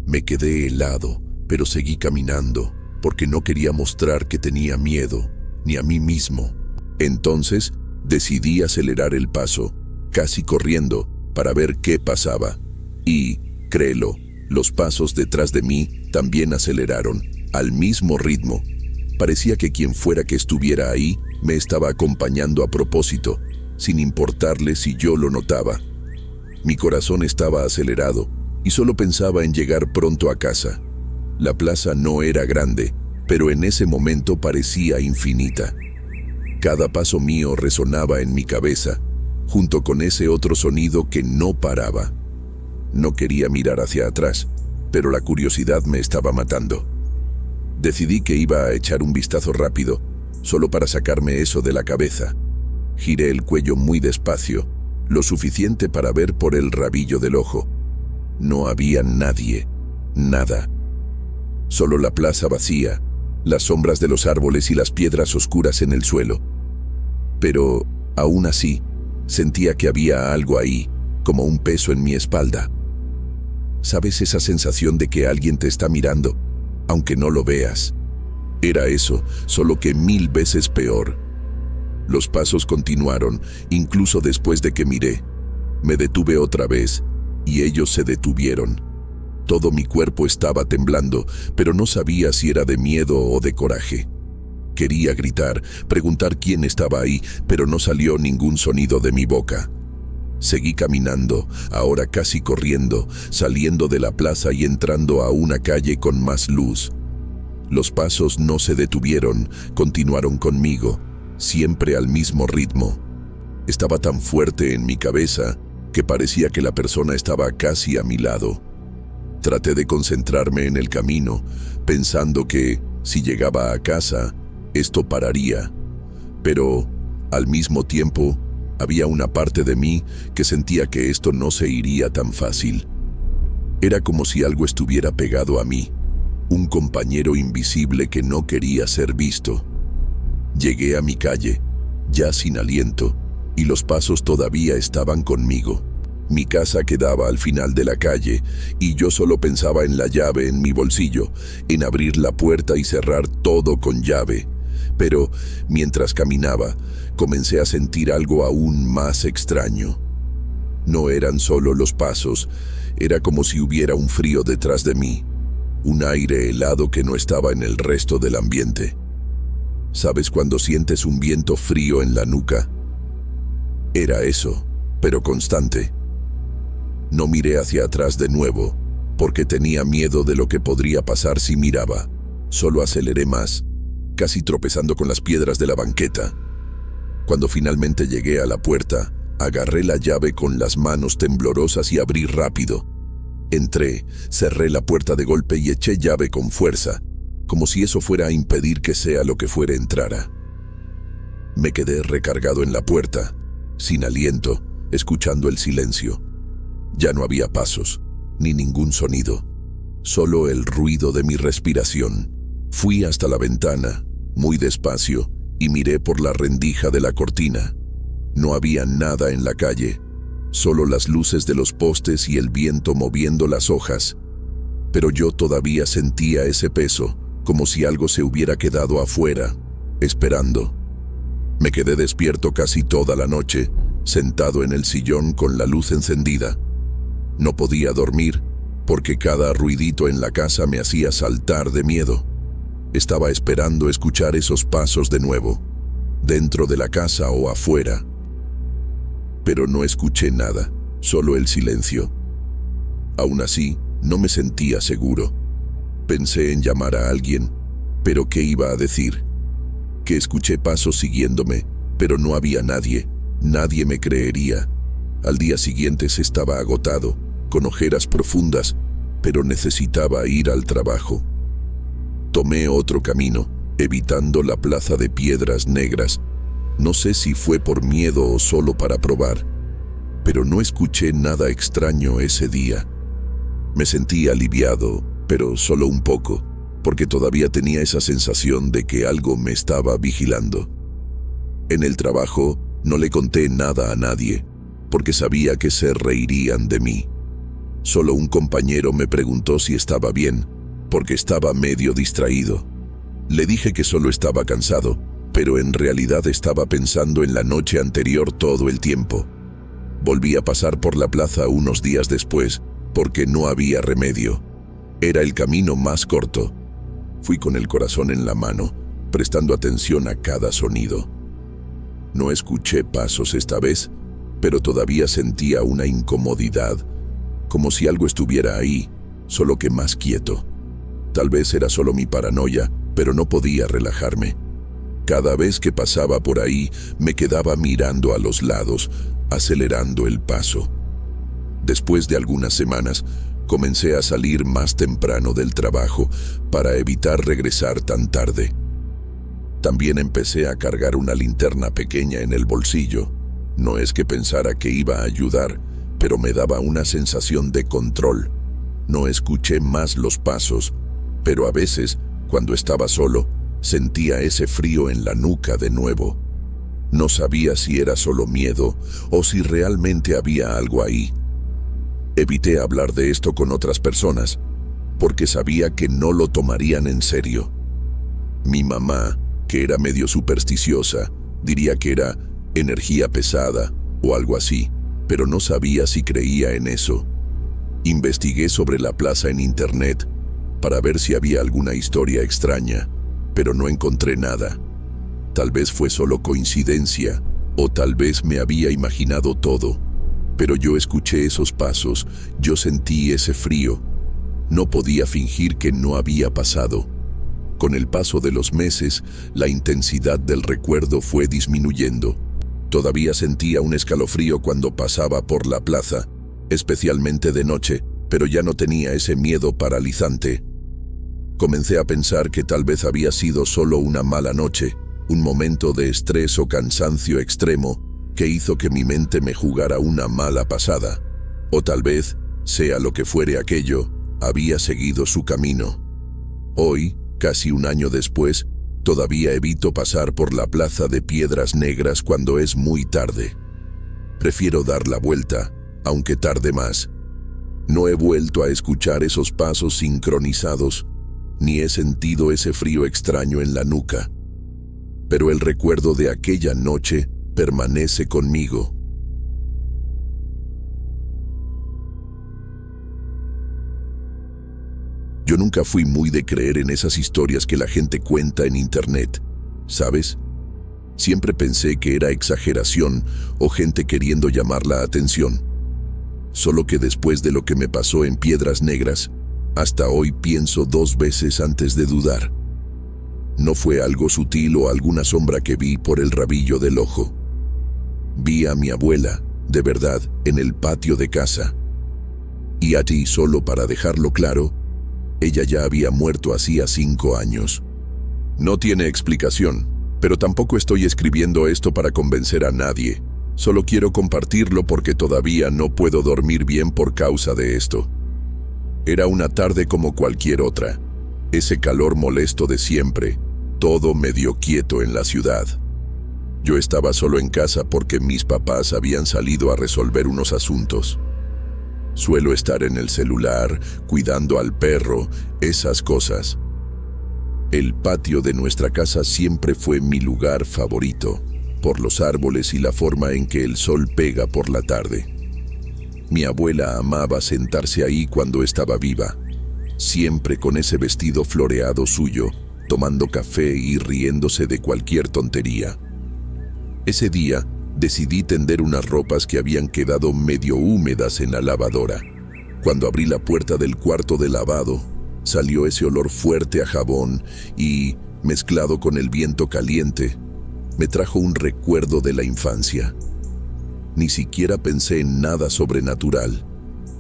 Me quedé helado, pero seguí caminando, porque no quería mostrar que tenía miedo, ni a mí mismo. Entonces, decidí acelerar el paso, casi corriendo, para ver qué pasaba. Y, créelo, los pasos detrás de mí también aceleraron, al mismo ritmo. Parecía que quien fuera que estuviera ahí me estaba acompañando a propósito, sin importarle si yo lo notaba. Mi corazón estaba acelerado y solo pensaba en llegar pronto a casa. La plaza no era grande, pero en ese momento parecía infinita. Cada paso mío resonaba en mi cabeza, junto con ese otro sonido que no paraba. No quería mirar hacia atrás, pero la curiosidad me estaba matando. Decidí que iba a echar un vistazo rápido, solo para sacarme eso de la cabeza. Giré el cuello muy despacio, lo suficiente para ver por el rabillo del ojo. No había nadie, nada. Solo la plaza vacía, las sombras de los árboles y las piedras oscuras en el suelo. Pero, aún así, sentía que había algo ahí, como un peso en mi espalda. ¿Sabes esa sensación de que alguien te está mirando, aunque no lo veas? Era eso, solo que 1000 veces peor. Los pasos continuaron, incluso después de que miré. Me detuve otra vez, y ellos se detuvieron. Todo mi cuerpo estaba temblando, pero no sabía si era de miedo o de coraje. Quería gritar, preguntar quién estaba ahí, pero no salió ningún sonido de mi boca. Seguí caminando, ahora casi corriendo, saliendo de la plaza y entrando a una calle con más luz. Los pasos no se detuvieron, continuaron conmigo, siempre al mismo ritmo. Estaba tan fuerte en mi cabeza que parecía que la persona estaba casi a mi lado. Traté de concentrarme en el camino, pensando que, si llegaba a casa, esto pararía. Pero, al mismo tiempo, había una parte de mí que sentía que esto no se iría tan fácil. Era como si algo estuviera pegado a mí, un compañero invisible que no quería ser visto. Llegué a mi calle, ya sin aliento, y los pasos todavía estaban conmigo. Mi casa quedaba al final de la calle, y yo solo pensaba en la llave en mi bolsillo, en abrir la puerta y cerrar todo con llave. Pero, mientras caminaba, comencé a sentir algo aún más extraño. No eran solo los pasos, era como si hubiera un frío detrás de mí, un aire helado que no estaba en el resto del ambiente. ¿Sabes cuando sientes un viento frío en la nuca? Era eso, pero constante. No miré hacia atrás de nuevo, porque tenía miedo de lo que podría pasar si miraba. Solo aceleré más, casi tropezando con las piedras de la banqueta. Cuando finalmente llegué a la puerta, Agarré la llave con las manos temblorosas y abrí rápido. Entré, cerré la puerta de golpe y eché llave con fuerza, como si eso fuera a impedir que sea lo que fuera entrara. Me quedé recargado en la puerta, sin aliento, escuchando el silencio. Ya no había pasos, ni ningún sonido, solo el ruido de mi respiración. Fui hasta la ventana, muy despacio, y miré por la rendija de la cortina. No había nada en la calle, solo las luces de los postes y el viento moviendo las hojas. Pero yo todavía sentía ese peso, como si algo se hubiera quedado afuera, esperando. Me quedé despierto casi toda la noche, sentado en el sillón con la luz encendida. No podía dormir, porque cada ruidito en la casa me hacía saltar de miedo. Estaba esperando escuchar esos pasos de nuevo, dentro de la casa o afuera. Pero no escuché nada, solo el silencio. Aún así, no me sentía seguro. Pensé en llamar a alguien, pero ¿qué iba a decir? Que escuché pasos siguiéndome, pero no había nadie. Nadie me creería. Al día siguiente estaba agotado, con ojeras profundas, pero necesitaba ir al trabajo. Tomé otro camino, evitando la plaza de Piedras Negras. No sé si fue por miedo o solo para probar, pero no escuché nada extraño ese día. Me sentí aliviado, pero solo un poco, porque todavía tenía esa sensación de que algo me estaba vigilando. En el trabajo no le conté nada a nadie, porque sabía que se reirían de mí. Solo un compañero me preguntó si estaba bien, porque estaba medio distraído. Le dije que solo estaba cansado, pero en realidad estaba pensando en la noche anterior todo el tiempo. Volví a pasar por la plaza unos días después, porque no había remedio. Era el camino más corto. Fui con el corazón en la mano, prestando atención a cada sonido. No escuché pasos esta vez, pero todavía sentía una incomodidad, como si algo estuviera ahí, solo que más quieto. Tal vez era solo mi paranoia, pero no podía relajarme. Cada vez que pasaba por ahí, me quedaba mirando a los lados, acelerando el paso. Después de algunas semanas, comencé a salir más temprano del trabajo para evitar regresar tan tarde. También empecé a cargar una linterna pequeña en el bolsillo. No es que pensara que iba a ayudar, pero me daba una sensación de control. No escuché más los pasos, pero a veces, cuando estaba solo, sentía ese frío en la nuca de nuevo. No sabía si era solo miedo o si realmente había algo ahí. Evité hablar de esto con otras personas, porque sabía que no lo tomarían en serio. Mi mamá, que era medio supersticiosa, diría que era energía pesada o algo así, pero no sabía si creía en eso. Investigué sobre la plaza en internet para ver si había alguna historia extraña, pero no encontré nada. Tal vez fue solo coincidencia, o tal vez me había imaginado todo. Pero yo escuché esos pasos, yo sentí ese frío. No podía fingir que no había pasado. Con el paso de los meses, la intensidad del recuerdo fue disminuyendo. Todavía sentía un escalofrío cuando pasaba por la plaza, especialmente de noche, pero ya no tenía ese miedo paralizante. Comencé a pensar que tal vez había sido solo una mala noche, un momento de estrés o cansancio extremo que hizo que mi mente me jugara una mala pasada. O tal vez, sea lo que fuere aquello, había seguido su camino. Hoy, casi un año después, todavía evito pasar por la plaza de Piedras Negras cuando es muy tarde. Prefiero dar la vuelta, aunque tarde más. No he vuelto a escuchar esos pasos sincronizados, ni he sentido ese frío extraño en la nuca. Pero el recuerdo de aquella noche permanece conmigo. Yo nunca fui muy de creer en esas historias que la gente cuenta en internet, ¿sabes? Siempre pensé que era exageración o gente queriendo llamar la atención. Solo que después de lo que me pasó en Piedras Negras, hasta hoy pienso 2 veces antes de dudar. No fue algo sutil o alguna sombra que vi por el rabillo del ojo. Vi a mi abuela, de verdad, en el patio de casa. Y a ti, solo para dejarlo claro, ella ya había muerto hacía 5 años. No tiene explicación, pero tampoco estoy escribiendo esto para convencer a nadie. Solo quiero compartirlo porque todavía no puedo dormir bien por causa de esto. Era una tarde como cualquier otra. Ese calor molesto de siempre, todo medio quieto en la ciudad. Yo estaba solo en casa porque mis papás habían salido a resolver unos asuntos. Suelo estar en el celular, cuidando al perro, esas cosas. El patio de nuestra casa siempre fue mi lugar favorito, por los árboles y la forma en que el sol pega por la tarde. Mi abuela amaba sentarse ahí cuando estaba viva, siempre con ese vestido floreado suyo, tomando café y riéndose de cualquier tontería. Ese día, decidí tender unas ropas que habían quedado medio húmedas en la lavadora. Cuando abrí la puerta del cuarto de lavado, salió ese olor fuerte a jabón y, mezclado con el viento caliente, me trajo un recuerdo de la infancia. Ni siquiera pensé en nada sobrenatural.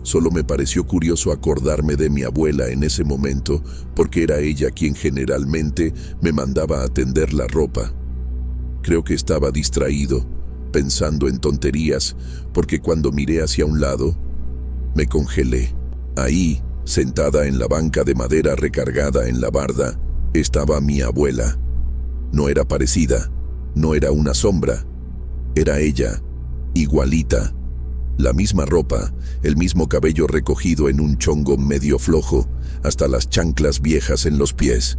Solo me pareció curioso acordarme de mi abuela en ese momento, porque era ella quien generalmente me mandaba a tender la ropa. Creo que estaba distraído, pensando en tonterías, porque cuando miré hacia un lado, me congelé. Ahí, sentada en la banca de madera recargada en la barda, estaba mi abuela. No era parecida, no era una sombra, era ella, igualita. La misma ropa, el mismo cabello recogido en un chongo medio flojo, hasta las chanclas viejas en los pies.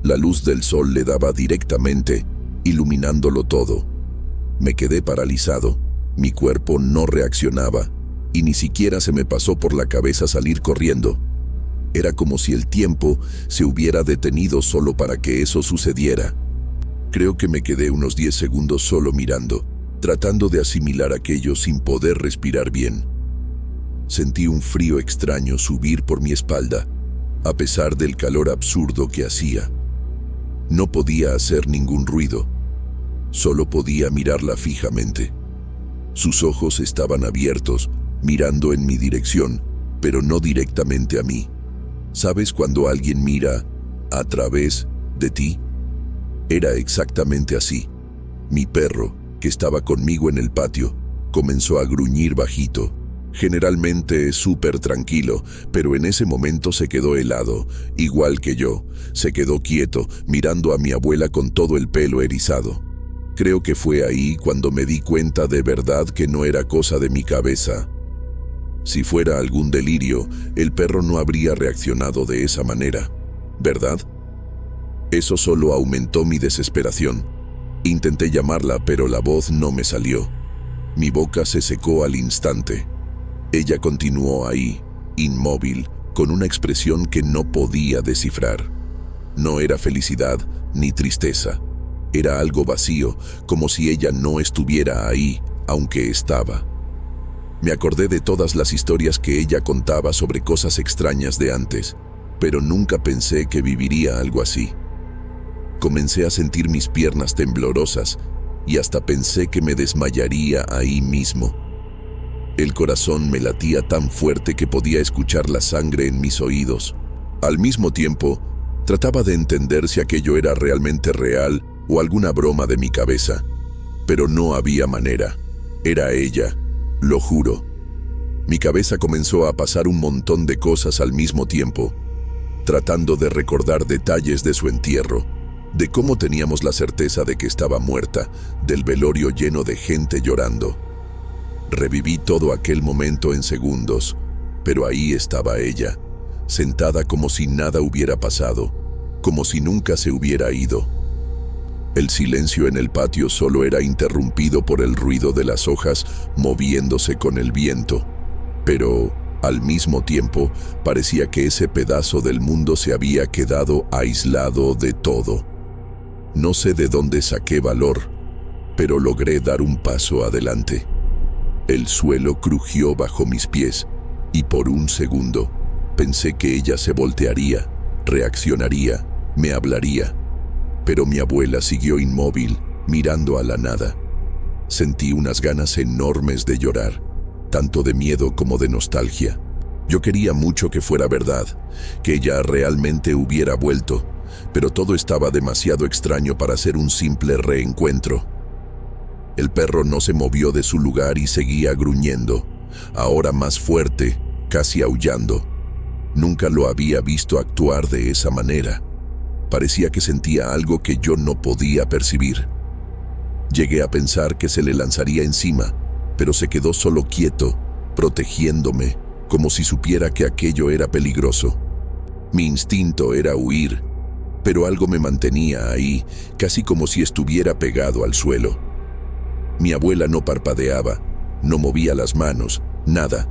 La luz del sol le daba directamente, iluminándolo todo. Me quedé paralizado, mi cuerpo no reaccionaba, y ni siquiera se me pasó por la cabeza salir corriendo. Era como si el tiempo se hubiera detenido solo para que eso sucediera. Creo que me quedé unos 10 segundos solo mirando, tratando de asimilar aquello sin poder respirar bien. Sentí un frío extraño subir por mi espalda, a pesar del calor absurdo que hacía. No podía hacer ningún ruido, solo podía mirarla fijamente. Sus ojos estaban abiertos, mirando en mi dirección, pero no directamente a mí. ¿Sabes cuando alguien mira a través de ti? Era exactamente así. Mi perro, que estaba conmigo en el patio, comenzó a gruñir bajito. Generalmente es súper tranquilo, pero en ese momento se quedó helado, igual que yo. Se quedó quieto, mirando a mi abuela con todo el pelo erizado. Creo que fue ahí cuando me di cuenta de verdad que no era cosa de mi cabeza. Si fuera algún delirio, el perro no habría reaccionado de esa manera, ¿verdad? Eso solo aumentó mi desesperación. Intenté llamarla, pero la voz no me salió. Mi boca se secó al instante. Ella continuó ahí, inmóvil, con una expresión que no podía descifrar. No era felicidad ni tristeza. Era algo vacío, como si ella no estuviera ahí, aunque estaba. Me acordé de todas las historias que ella contaba sobre cosas extrañas de antes, pero nunca pensé que viviría algo así. Comencé a sentir mis piernas temblorosas y hasta pensé que me desmayaría ahí mismo. El corazón me latía tan fuerte que podía escuchar la sangre en mis oídos. Al mismo tiempo, trataba de entender si aquello era realmente real o alguna broma de mi cabeza, pero no había manera. Era ella, lo juro. Mi cabeza comenzó a pasar un montón de cosas al mismo tiempo, tratando de recordar detalles de su entierro, de cómo teníamos la certeza de que estaba muerta, del velorio lleno de gente llorando. Reviví todo aquel momento en segundos, pero ahí estaba ella, sentada como si nada hubiera pasado, como si nunca se hubiera ido. El silencio en el patio solo era interrumpido por el ruido de las hojas moviéndose con el viento, pero al mismo tiempo parecía que ese pedazo del mundo se había quedado aislado de todo. No sé de dónde saqué valor, pero logré dar un paso adelante. El suelo crujió bajo mis pies y por un segundo pensé que ella se voltearía, reaccionaría, me hablaría. Pero mi abuela siguió inmóvil, mirando a la nada. Sentí unas ganas enormes de llorar, tanto de miedo como de nostalgia. Yo quería mucho que fuera verdad, que ella realmente hubiera vuelto, pero todo estaba demasiado extraño para ser un simple reencuentro. El perro no se movió de su lugar y seguía gruñendo, ahora más fuerte, casi aullando. Nunca lo había visto actuar de esa manera. Parecía que sentía algo que yo no podía percibir. Llegué a pensar que se le lanzaría encima, pero se quedó solo quieto, protegiéndome, como si supiera que aquello era peligroso. Mi instinto era huir, pero algo me mantenía ahí, casi como si estuviera pegado al suelo. Mi abuela no parpadeaba, no movía las manos, nada.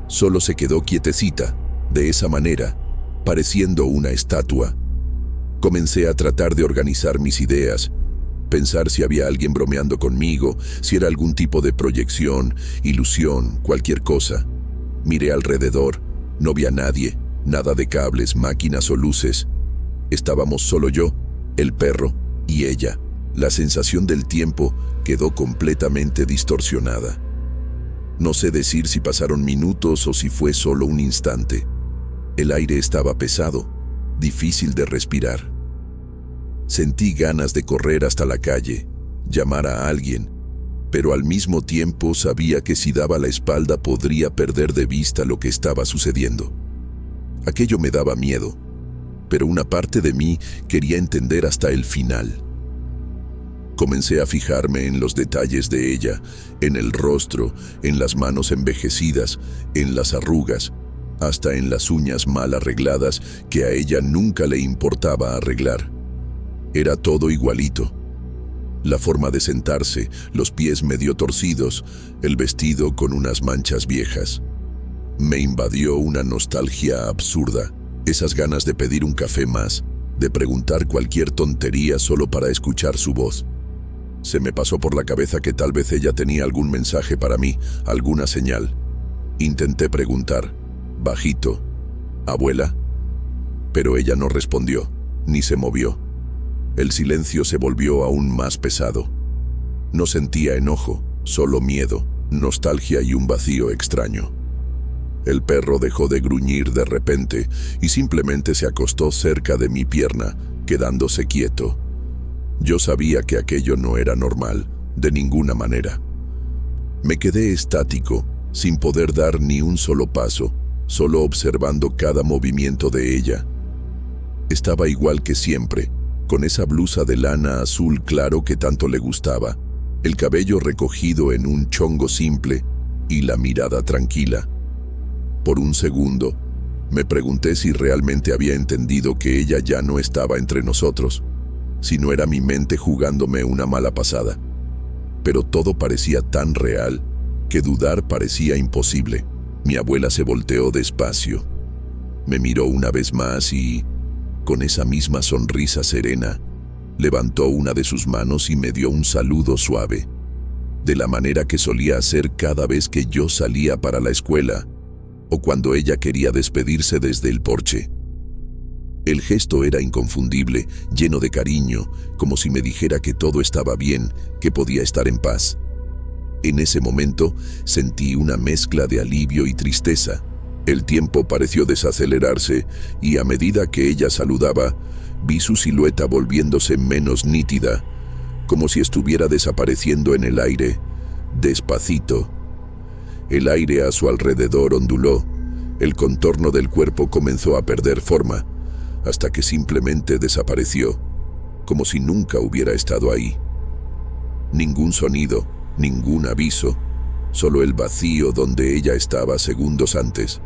Solo se quedó quietecita, de esa manera, pareciendo una estatua. Comencé a tratar de organizar mis ideas, pensar si había alguien bromeando conmigo, si era algún tipo de proyección, ilusión, cualquier cosa. Miré alrededor, no vi a nadie, nada de cables, máquinas o luces. Estábamos solo yo, el perro y ella. La sensación del tiempo quedó completamente distorsionada. No sé decir si pasaron minutos o si fue solo un instante. El aire estaba pesado, difícil de respirar. Sentí ganas de correr hasta la calle, llamar a alguien, pero al mismo tiempo sabía que si daba la espalda podría perder de vista lo que estaba sucediendo. Aquello me daba miedo, pero una parte de mí quería entender hasta el final. Comencé a fijarme en los detalles de ella, en el rostro, en las manos envejecidas, en las arrugas, hasta en las uñas mal arregladas que a ella nunca le importaba arreglar. Era todo igualito. La forma de sentarse, los pies medio torcidos, el vestido con unas manchas viejas. Me invadió una nostalgia absurda, esas ganas de pedir un café más, de preguntar cualquier tontería solo para escuchar su voz. Se me pasó por la cabeza que tal vez ella tenía algún mensaje para mí, alguna señal. Intenté preguntar, bajito, ¿abuela? Pero ella no respondió, ni se movió. El silencio se volvió aún más pesado. No sentía enojo, solo miedo, nostalgia y un vacío extraño. El perro dejó de gruñir de repente y simplemente se acostó cerca de mi pierna, quedándose quieto. Yo sabía que aquello no era normal, de ninguna manera. Me quedé estático, sin poder dar ni un solo paso, solo observando cada movimiento de ella. Estaba igual que siempre, con esa blusa de lana azul claro que tanto le gustaba, el cabello recogido en un chongo simple y la mirada tranquila. Por un segundo, me pregunté si realmente había entendido que ella ya no estaba entre nosotros, si no era mi mente jugándome una mala pasada. Pero todo parecía tan real que dudar parecía imposible. Mi abuela se volteó despacio. Me miró una vez más y, con esa misma sonrisa serena, levantó una de sus manos y me dio un saludo suave, de la manera que solía hacer cada vez que yo salía para la escuela o cuando ella quería despedirse desde el porche. El gesto era inconfundible, lleno de cariño, como si me dijera que todo estaba bien, que podía estar en paz. En ese momento sentí una mezcla de alivio y tristeza. El tiempo pareció desacelerarse y a medida que ella saludaba, vi su silueta volviéndose menos nítida, como si estuviera desapareciendo en el aire, despacito. El aire a su alrededor onduló, el contorno del cuerpo comenzó a perder forma, hasta que simplemente desapareció, como si nunca hubiera estado ahí. Ningún sonido, ningún aviso, solo el vacío donde ella estaba segundos antes.